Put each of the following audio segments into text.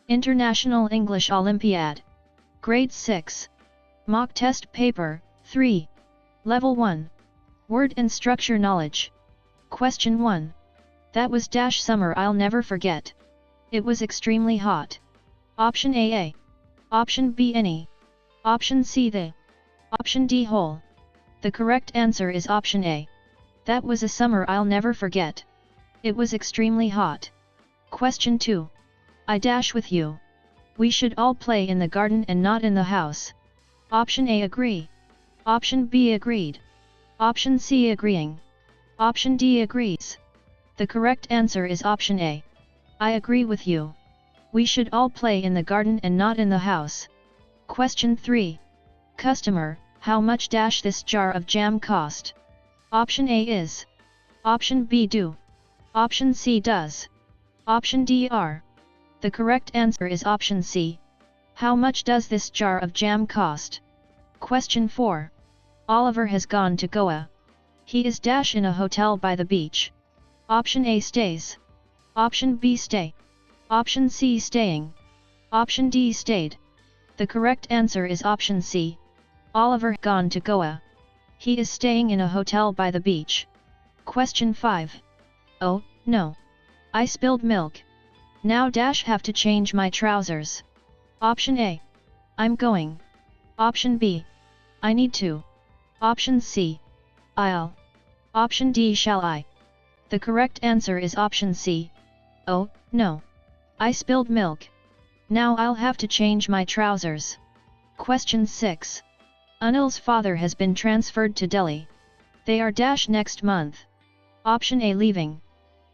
International English Olympiad. Grade 6. Mock Test Paper, 3. Level 1. Word and Structure Knowledge. Question 1. That was dash summer I'll never forget. It was extremely hot. Option A. Option B any. Option C the. Option D whole. The correct answer is option A. That was a summer I'll never forget. It was extremely hot. Question 2. I dash with you. We should all play in the garden and not in the house. Option A agree. Option B agreed. Option C agreeing. Option D agrees. The correct answer is option A. I agree with you. We should all play in the garden and not in the house. Question 3. Customer, how much dash this jar of jam cost? Option A is. Option B do. Option C does. Option D are. The correct answer is option C. How much does this jar of jam cost? Question 4. Oliver has gone to Goa. He is dash in a hotel by the beach. Option A stays. Option B stay. Option C staying. Option D stayed. The correct answer is option C. Oliver gone to Goa. He is staying in a hotel by the beach. Question 5. Oh, no. I spilled milk. Now dash have to change my trousers. Option A. I'm going. Option B. I need to. Option C. I'll. Option D shall I. The correct answer is option C. Oh, no. I spilled milk. Now I'll have to change my trousers. Question 6. Anil's father has been transferred to Delhi. They are dash next month. Option A leaving.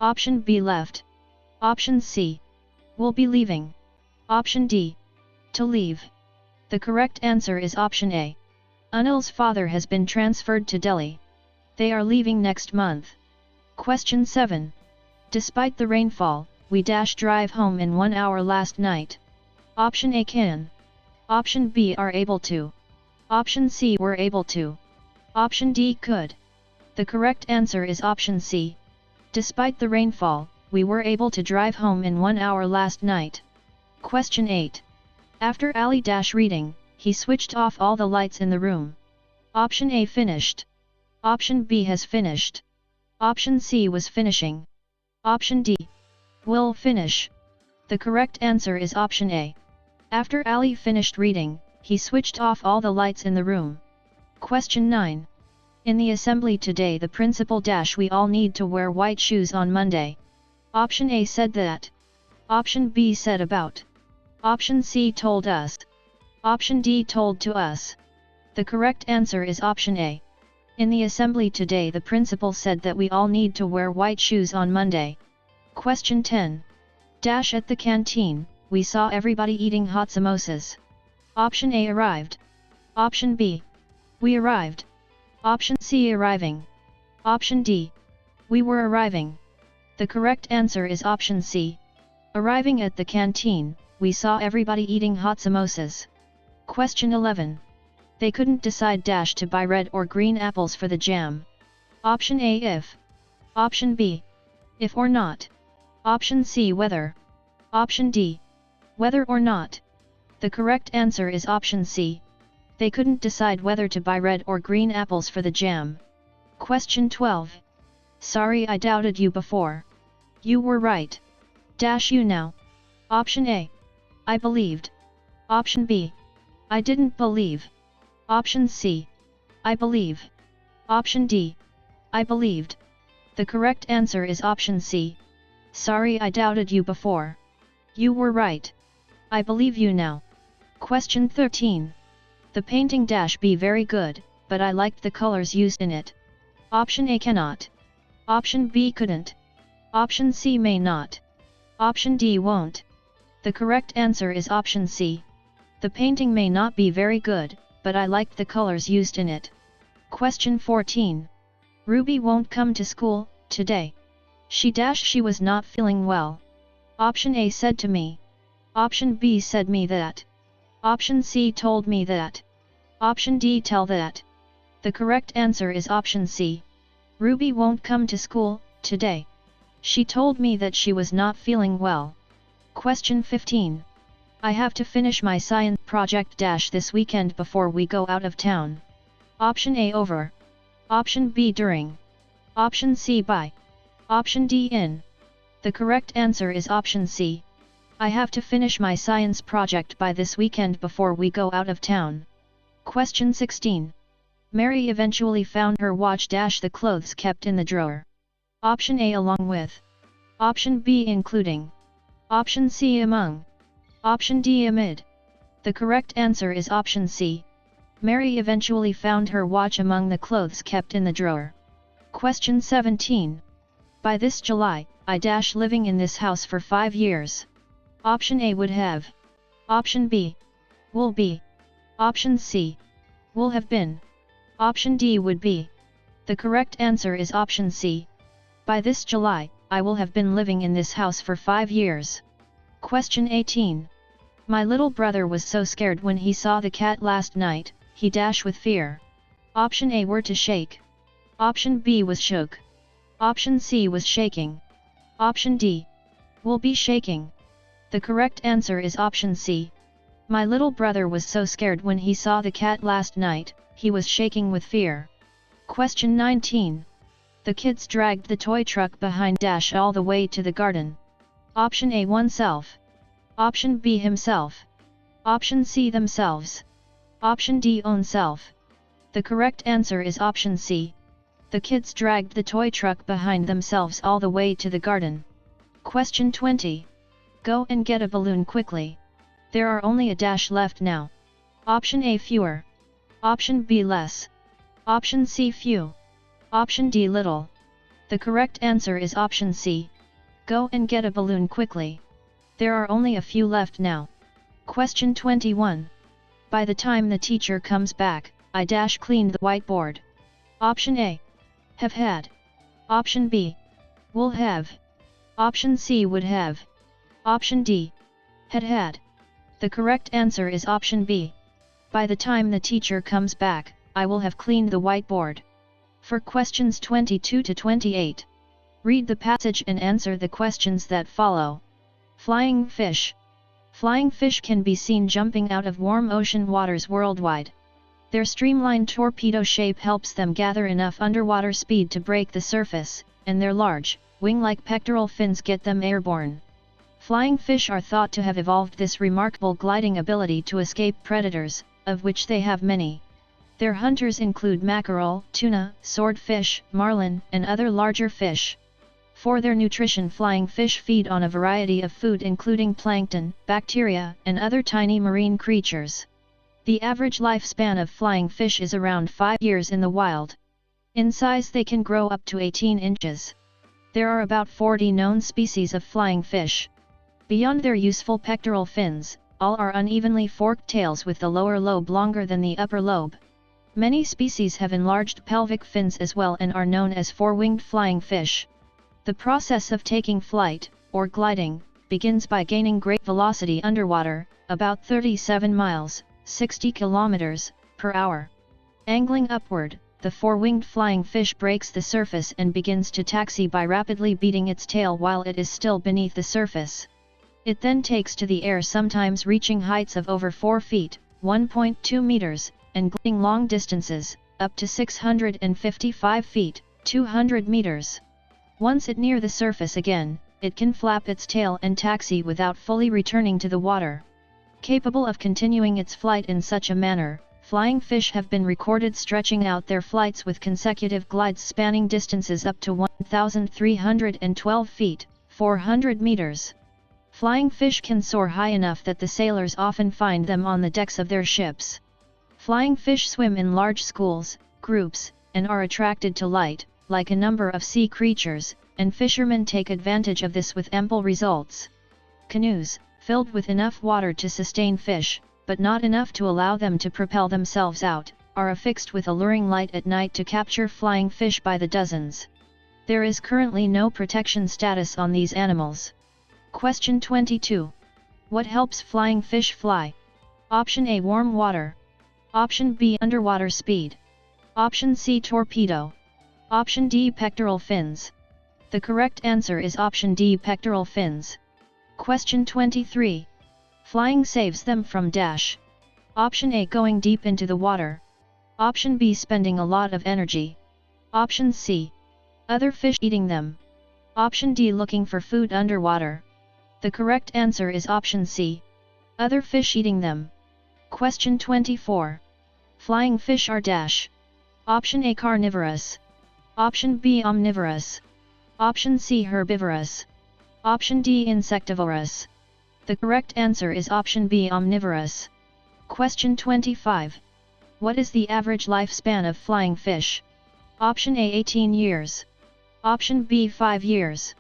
Option B left. Option C. Will be leaving. Option D. To leave. The correct answer is option A. Anil's father has been transferred to Delhi. They are leaving next month. Question 7. Despite the rainfall, we dash drive home in 1 hour last night. Option A can. Option B are able to. Option C were able to. Option D could. The correct answer is option C. Despite the rainfall, we were able to drive home in 1 hour last night. Question 8. After Ali dash reading, he switched off all the lights in the room. Option A finished. Option B has finished. Option C was finishing. Option D will finish. The correct answer is option A. After Ali finished reading, he switched off all the lights in the room. Question 9. In the assembly today the principal dash we all need to wear white shoes on Monday. Option A said that. Option B said about. Option C told us. Option D told to us. The correct answer is option A. In the assembly today the principal said that we all need to wear white shoes on Monday. Question 10. Dash at the canteen, we saw everybody eating hot samosas. Option A arrived. Option B. We arrived. Option C arriving. Option D. We were arriving. The correct answer is option C. Arriving at the canteen, we saw everybody eating hot samosas. Question 11. They couldn't decide dash to buy red or green apples for the jam. Option A if. Option B. If or not. Option C whether. Option D. Whether or not. The correct answer is option C. They couldn't decide whether to buy red or green apples for the jam. Question 12. Sorry I doubted you before. You were right. Dash you now. Option A. I believed. Option B. I didn't believe. Option C. I believe. Option D. I believed. The correct answer is option C. Sorry I doubted you before. You were right. I believe you now. Question 13. The painting dash be very good, but I liked the colors used in it. Option A cannot. Option B couldn't. Option C may not. Option D won't. The correct answer is option C. The painting may not be very good, but I liked the colors used in it. Question 14. Ruby won't come to school today. She was not feeling well. Option A said to me. Option B said me that. Option C told me that. Option D tell that. The correct answer is option C. Ruby won't come to school today. She told me that she was not feeling well. Question 15. I have to finish my science project this weekend before we go out of town. Option A over. Option B during. Option C by. Option D in. The correct answer is option C. I have to finish my science project by this weekend before we go out of town. Question 16. Mary eventually found her watch the clothes kept in the drawer. Option A along with. Option B including. Option C among. Option D amid. The correct answer is option C. Mary eventually found her watch among the clothes kept in the drawer. Question 17. By this July, I living in this house for 5 years. Option A would have. Option B. Will be. Option C. Will have been. Option D would be. The correct answer is option C. By this July, I will have been living in this house for 5 years. Question 18. My little brother was so scared when he saw the cat last night, he with fear. Option A were to shake. Option B was shook. Option C was shaking. Option D. Will be shaking. The correct answer is option C. My little brother was so scared when he saw the cat last night, he was shaking with fear. Question 19. The kids dragged the toy truck behind all the way to the garden. Option A oneself. Option B himself. Option C themselves. Option D own self. The correct answer is option C. The kids dragged the toy truck behind themselves all the way to the garden. Question 20. Go and get a balloon quickly. There are only a left now. Option A fewer. Option B less. Option C few. Option D little. The correct answer is option C. Go and get a balloon quickly. There are only a few left now. Question 21. By the time the teacher comes back, I cleaned the whiteboard. Option A. Have had. Option B. Will have. Option C would have. Option D. Had had. The correct answer is option B. By the time the teacher comes back, I will have cleaned the whiteboard. For questions 22 to 28, read the passage and answer the questions that follow. Flying fish. Flying fish can be seen jumping out of warm ocean waters worldwide. Their streamlined torpedo shape helps them gather enough underwater speed to break the surface, and their large, wing-like pectoral fins get them airborne. Flying fish are thought to have evolved this remarkable gliding ability to escape predators, of which they have many. Their hunters include mackerel, tuna, swordfish, marlin, and other larger fish. For their nutrition, flying fish feed on a variety of food including plankton, bacteria, and other tiny marine creatures. The average lifespan of flying fish is around 5 years in the wild. In size they can grow up to 18 inches. There are about 40 known species of flying fish. Beyond their useful pectoral fins, all are unevenly forked tails with the lower lobe longer than the upper lobe. Many species have enlarged pelvic fins as well and are known as four-winged flying fish. The process of taking flight, or gliding, begins by gaining great velocity underwater, about 37 miles, 60 kilometers, per hour. Angling upward, the four-winged flying fish breaks the surface and begins to taxi by rapidly beating its tail while it is still beneath the surface. It then takes to the air, sometimes reaching heights of over 4 feet, 1.2 meters, and gliding long distances, up to 655 feet, 200 meters. Once it near the surface again, it can flap its tail and taxi without fully returning to the water. Capable of continuing its flight in such a manner, flying fish have been recorded stretching out their flights with consecutive glides spanning distances up to 1,312 feet, 400 meters. Flying fish can soar high enough that the sailors often find them on the decks of their ships. Flying fish swim in large schools, groups, and are attracted to light, like a number of sea creatures, and fishermen take advantage of this with ample results. Canoes, filled with enough water to sustain fish, but not enough to allow them to propel themselves out, are affixed with alluring light at night to capture flying fish by the dozens. There is currently no protection status on these animals. Question 22. What helps flying fish fly? Option A warm water. Option B underwater speed. Option C torpedo. Option D pectoral fins. The correct answer is option D pectoral fins. Question 23. Flying saves them from dash. Option A, going deep into the water. Option B, spending a lot of energy. Option C, other fish eating them. Option D, looking for food underwater. The correct answer is option C, other fish eating them. Question 24. Flying fish are dash. Option A, carnivorous. Option B, omnivorous. Option C, herbivorous. Option D, insectivorous. The correct answer is option B, omnivorous. Question 25. What is the average lifespan of flying fish? Option A, 18 years. Option B, 5 years.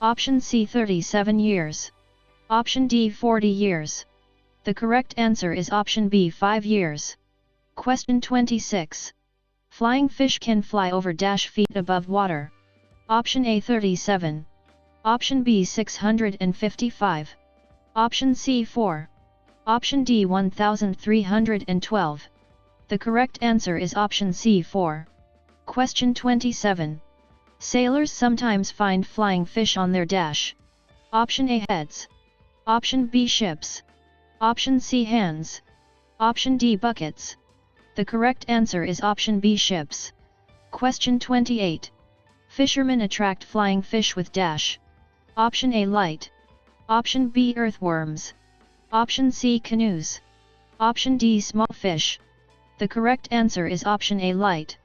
Option C, 37 years. Option D, 40 years. The correct answer is option B, 5 years. Question 26. Flying fish can fly over dash feet above water. Option A, 37. Option B, 655. Option C, 4. Option D, 1312. The correct answer is option C, 4. Question 27. Sailors sometimes find flying fish on their dash. Option A, heads. Option B, ships. Option C, hands. Option D, buckets. The correct answer is option B, ships. Question 28. Fishermen attract flying fish with dash. Option A, light. Option B, earthworms. Option C, canoes. Option D, small fish. The correct answer is option A, light.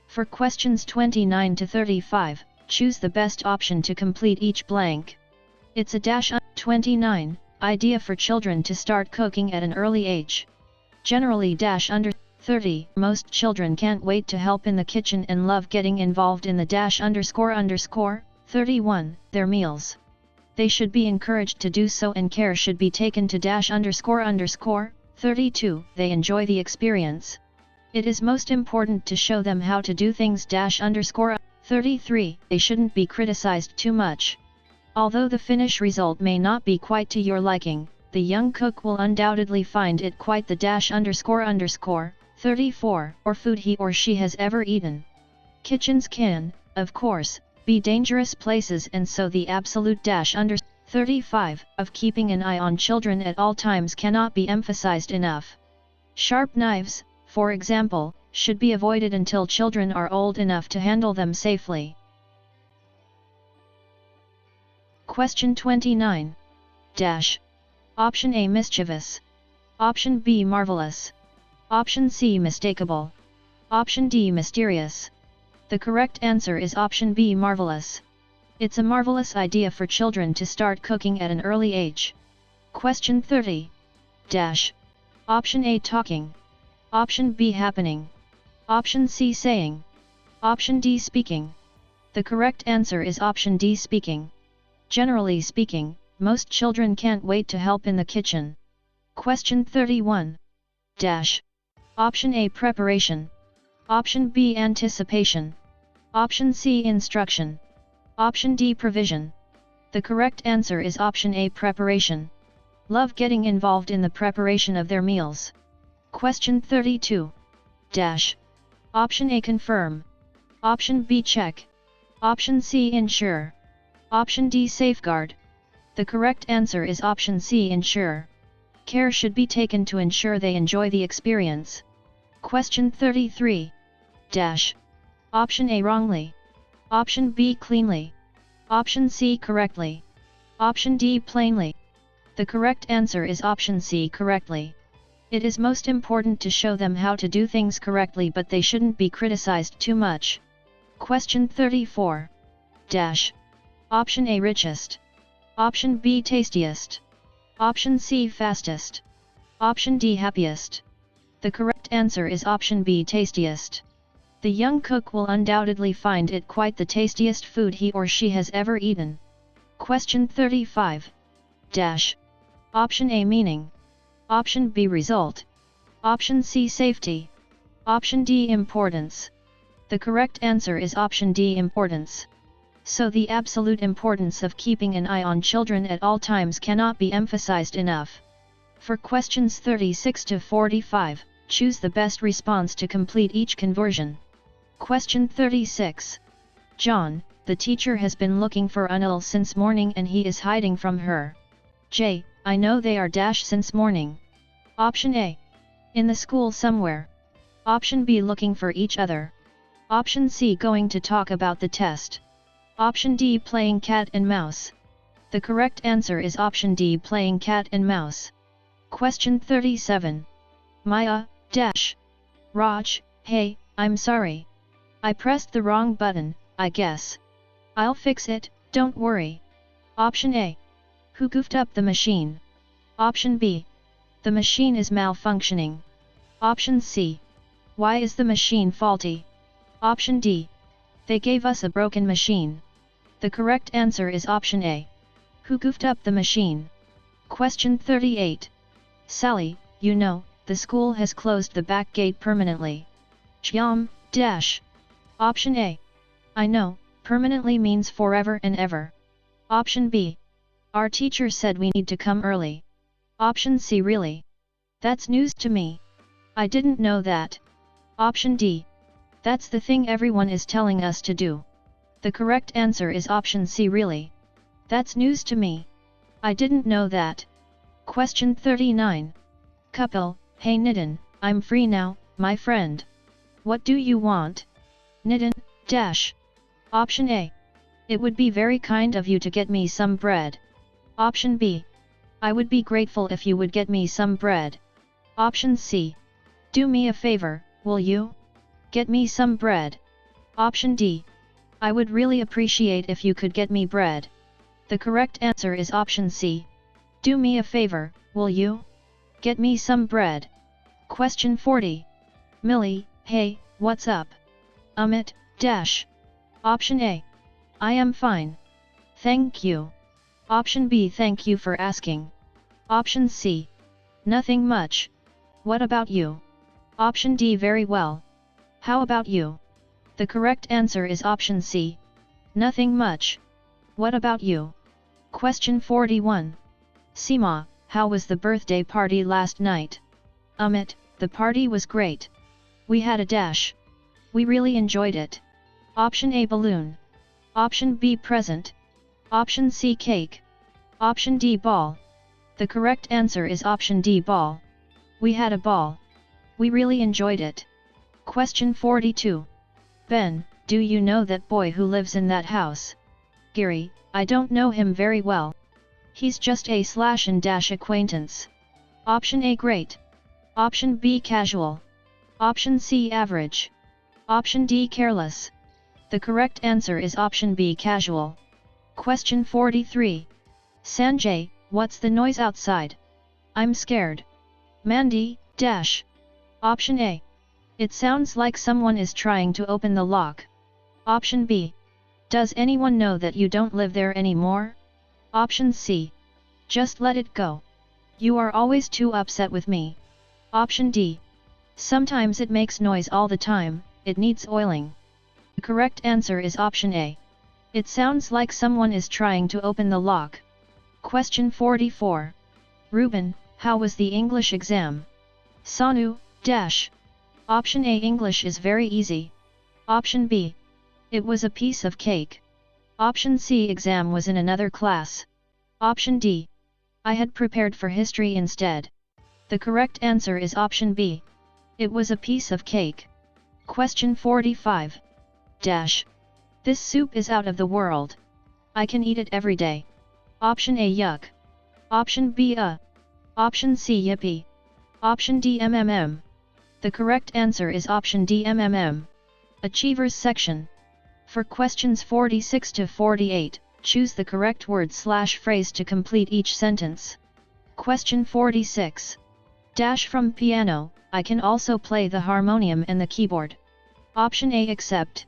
For questions 29 to 35, choose the best option to complete each blank. It's a dash. 29. Idea for children to start cooking at an early age. Generally dash under 30. Most children can't wait to help in the kitchen and love getting involved in the dash __. 31. Their meals. They should be encouraged to do so and care should be taken to dash __. 32. They enjoy the experience. It is most important to show them how to do things dash _. 33. They shouldn't be criticized too much. Although the finished result may not be quite to your liking, the young cook will undoubtedly find it quite the dash __. 34. Or food he or she has ever eaten. Kitchens can, of course, be dangerous places, and so the absolute dash _ 35 of keeping an eye on children at all times cannot be emphasized enough. Sharp knives, for example, should be avoided until children are old enough to handle them safely. Question 29. Dash. Option A, mischievous. Option B, marvelous. Option C, mistakable. Option D, mysterious. The correct answer is option B, marvelous. It's a marvelous idea for children to start cooking at an early age. Question 30. Dash. Option A, talking. Option B, happening. Option C, saying. Option D, speaking. The correct answer is option D, speaking. Generally speaking, most children can't wait to help in the kitchen. Question 31. Dash. Option A, preparation. Option B, anticipation. Option C, instruction. Option D, provision. The correct answer is option A, preparation. Love getting involved in the preparation of their meals. Question 32. Dash. Option A, confirm. Option B, check. Option C, ensure. Option D, safeguard. The correct answer is option C, ensure. Care should be taken to ensure they enjoy the experience. Question 33. Dash. Option A, wrongly. Option B, cleanly. Option C, correctly. Option D, plainly. The correct answer is option C, correctly. It is most important to show them how to do things correctly, but they shouldn't be criticized too much. Question 34. Dash. Option A, richest. Option B, tastiest. Option C, fastest. Option D, happiest. The correct answer is option B, tastiest. The young cook will undoubtedly find it quite the tastiest food he or she has ever eaten. Question 35. Dash. Option A, meaning. Option B, result. Option C, safety. Option D, importance. The correct answer is option D, importance. So the absolute importance of keeping an eye on children at all times cannot be emphasized enough. For questions 36 to 45, choose the best response to complete each conversion. Question 36. John, the teacher has been looking for Anil since morning and he is hiding from her. J. I know they are dash since morning. Option A. In the school somewhere. Option B. Looking for each other. Option C. Going to talk about the test. Option D. Playing cat and mouse. The correct answer is option D. Playing cat and mouse. Question 37. Maya, dash. Raj, hey, I'm sorry. I pressed the wrong button, I guess. I'll fix it, don't worry. Option A. Who goofed up the machine? Option B. The machine is malfunctioning. Option C. Why is the machine faulty? Option D. They gave us a broken machine. The correct answer is option A. Who goofed up the machine? Question 38. Sally, you know, the school has closed the back gate permanently. Shyam, dash. Option A. I know, permanently means forever and ever. Option B. Our teacher said we need to come early. Option C. Really? That's news to me. I didn't know that. Option D. That's the thing everyone is telling us to do. The correct answer is option C. Really? That's news to me. I didn't know that. Question 39. Kapil, hey Nitin, I'm free now, my friend. What do you want? Nitin, dash. Option A. It would be very kind of you to get me some bread. Option B. I would be grateful if you would get me some bread. Option C. Do me a favor, will you? Get me some bread. Option D. I would really appreciate if you could get me bread. The correct answer is option C. Do me a favor, will you? Get me some bread. Question 40. Millie, hey, what's up? Amit, dash. Option A. I am fine. Thank you. Option B. Thank you for asking. Option C. Nothing much. What about you? Option D. Very well. How about you? The correct answer is option C. Nothing much. What about you? Question 41. Seema, how was the birthday party last night? Amit, the party was great. We had a dash. We really enjoyed it. Option A. Balloon. Option B. Present. Option C. Cake. Option D. Ball. The correct answer is option D. Ball. We had a ball. We really enjoyed it. Question 42. Ben, do you know that boy who lives in that house? Giri, I don't know him very well. He's just a slash and dash acquaintance. Option A. Great. Option B. Casual. Option C. Average. Option D. Careless. The correct answer is option B. Casual. Question 43. Sanjay, what's the noise outside? I'm scared. Mandy, dash. Option A. It sounds like someone is trying to open the lock. Option B. Does anyone know that you don't live there anymore? Option C. Just let it go. You are always too upset with me. Option D. Sometimes it makes noise all the time, it needs oiling. The correct answer is option A. It sounds like someone is trying to open the lock. Question 44. Ruben, how was the English exam? Sanu, dash. Option A. English is very easy. Option B. It was a piece of cake. Option C. Exam was in another class. Option D. I had prepared for history instead. The correct answer is option B. It was a piece of cake. Question 45. Dash. This soup is out of the world. I can eat it every day. Option A. Yuck. Option B. Option C. Yippee. Option D. MMM. The correct answer is option D. MMM. Achievers section. For questions 46 to 48, choose the correct word/phrase to complete each sentence. Question 46. Dash from piano, I can also play the harmonium and the keyboard. Option A. Except.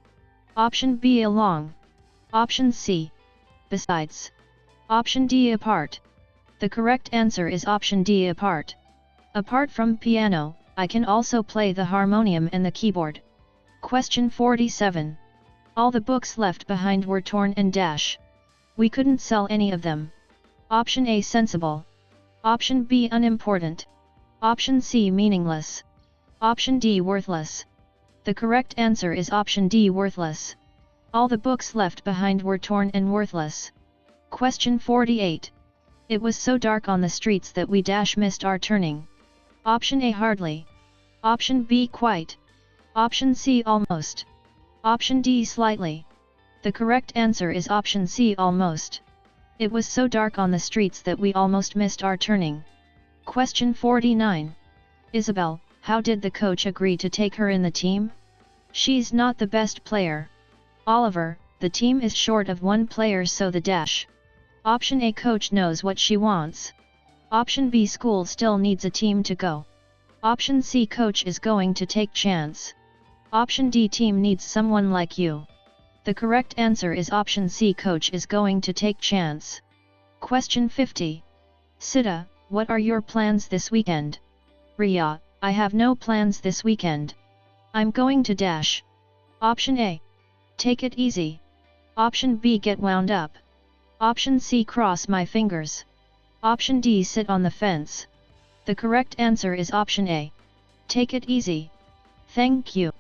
Option B. Along. Option C. Besides. Option D. Apart. The correct answer is option D. Apart. Apart from piano, I can also play the harmonium and the keyboard. Question 47. All the books left behind were torn and dash. We couldn't sell any of them. Option A. Sensible. Option B. Unimportant. Option C. Meaningless. Option D. Worthless. The correct answer is option D. Worthless. All the books left behind were torn and worthless. Question 48. It was so dark on the streets that we missed our turning. Option A hardly. Option B quite. Option C almost. Option D slightly. The correct answer is option C almost. It was so dark on the streets that we almost missed our turning. Question 49. Isabel, how did the coach agree to take her in the team? She's not the best player. Oliver, the team is short of one player, so the dash. Option A, coach knows what she wants. Option B, school still needs a team to go. Option C, coach is going to take chance. Option D, team needs someone like you. The correct answer is option C, coach is going to take chance. Question 50. Sita, what are your plans this weekend? Ria, I have no plans this weekend. I'm going to dash. Option A. Take it easy. Option B, get wound up. Option C, cross my fingers. Option D, sit on the fence. The correct answer is option A. Take it easy. Thank you.